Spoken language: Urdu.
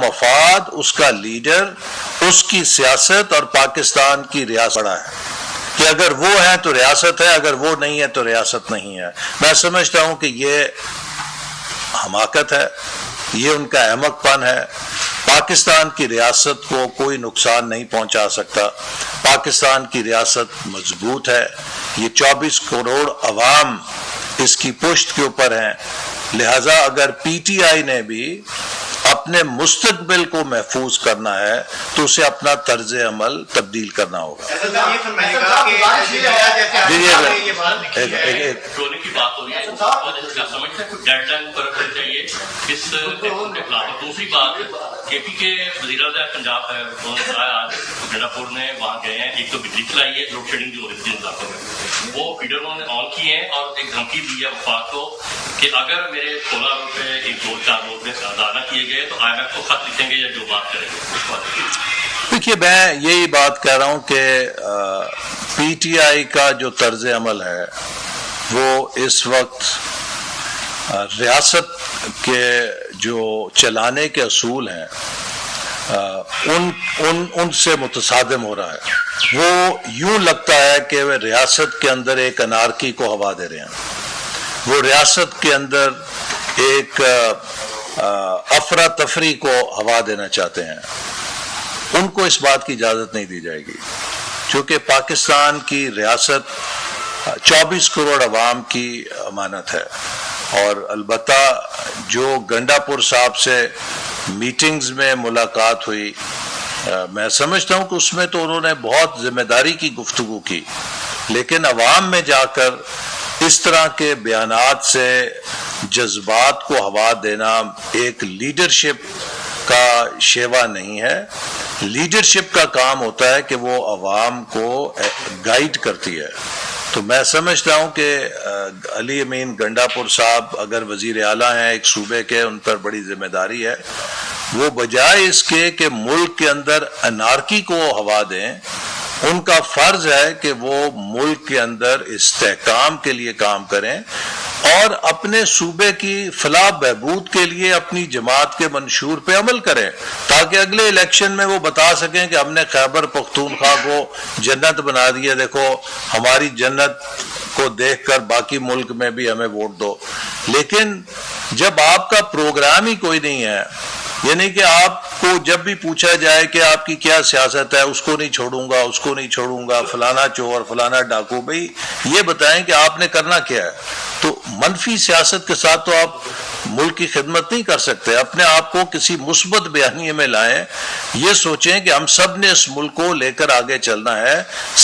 مفاد، اس کا لیڈر، اس کی سیاست اور پاکستان کی ریاست بڑا ہے کہ اگر وہ ہے تو ریاست ہے، اگر وہ نہیں ہے تو ریاست نہیں ہے۔ میں سمجھتا ہوں کہ یہ حماقت ہے، یہ ان کا احمق پن ہے۔ پاکستان کی ریاست کو کوئی نقصان نہیں پہنچا سکتا۔ پاکستان کی ریاست مضبوط ہے، یہ 24 کروڑ عوام اس کی پشت کے اوپر ہیں، لہذا اگر پی ٹی آئی نے بھی اپنے مستقبل کو محفوظ کرنا ہے تو اسے اپنا طرز عمل تبدیل کرنا ہوگا۔ دوسری بات، کے پی کے وزیر اعظم پنجاب ہے، گنڈا پور نے وہاں گئے ہیں، ایک تو بجلی چلائی ہے، لوڈ شیڈنگ جو ہو رہی تھی علاقوں میں، وہ فیڈر انہوں نے آن کیے ہیں اور ایک دھمکی دی ہے وفاق کو کہ اگر میرے 16 روپے ایک 2-4 روز میں ادا نہ کیے گئے تو آئی ایم ایف کو خط لکھیں گے یا جو بات کریں گے۔ دیکھیے، میں یہی بات کہہ رہا ہوں کہ پی ٹی آئی کا جو طرز عمل ہے وہ اس وقت ریاست کے جو چلانے کے اصول ہیں ان سے متصادم ہو رہا ہے۔ وہ یوں لگتا ہے کہ وہ ریاست کے اندر ایک انارکی کو ہوا دے رہے ہیں، وہ ریاست کے اندر ایک افراتفری کو ہوا دینا چاہتے ہیں۔ ان کو اس بات کی اجازت نہیں دی جائے گی، چونکہ پاکستان کی ریاست 24 کروڑ عوام کی امانت ہے، اور البتہ جو گنڈا پور صاحب سے میٹنگز میں ملاقات ہوئی، میں سمجھتا ہوں کہ اس میں تو انہوں نے بہت ذمہ داری کی گفتگو کی، لیکن عوام میں جا کر اس طرح کے بیانات سے جذبات کو ہوا دینا ایک لیڈرشپ کا شیوا نہیں ہے۔ لیڈرشپ کا کام ہوتا ہے کہ وہ عوام کو گائیڈ کرتی ہے۔ تو میں سمجھتا ہوں کہ علی امین گنڈا پور صاحب اگر وزیر اعلیٰ ہیں ایک صوبے کے، ان پر بڑی ذمہ داری ہے، وہ بجائے اس کے کہ ملک کے اندر انارکی کو ہوا دیں، ان کا فرض ہے کہ وہ ملک کے اندر استحکام کے لیے کام کریں اور اپنے صوبے کی فلاح بہبود کے لیے اپنی جماعت کے منشور پہ عمل کریں، تاکہ اگلے الیکشن میں وہ بتا سکیں کہ ہم نے خیبر پختونخوا کو جنت بنا دیا، دیکھو ہماری جنت کو دیکھ کر باقی ملک میں بھی ہمیں ووٹ دو۔ لیکن جب آپ کا پروگرام ہی کوئی نہیں ہے، یعنی کہ آپ کو جب بھی پوچھا جائے کہ آپ کی کیا سیاست ہے، اس کو نہیں چھوڑوں گا، اس کو نہیں چھوڑوں گا، فلانا چور فلانا ڈاکو، بھئی یہ بتائیں کہ آپ نے کرنا کیا ہے۔ تو منفی سیاست کے ساتھ تو آپ ملک کی خدمت نہیں کر سکتے، اپنے آپ کو کسی مثبت بیانیے میں لائیں، یہ سوچیں کہ ہم سب نے اس ملک کو لے کر آگے چلنا ہے،